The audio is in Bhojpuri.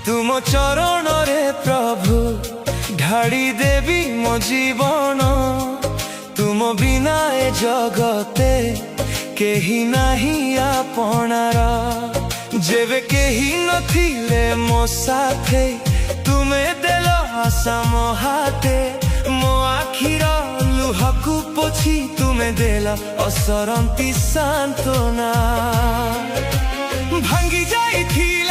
तुम चरण रे प्रभु ढाड़ी देवी मो जीवन तुम बिना ए जगते केही नाही आपणार जेबे केही नथिले मो साथे तुमे देल आशा मो हाथे मो आखिर लुहकु पोछि तुमे देल असरंती सांत्वना भांगी जाई थी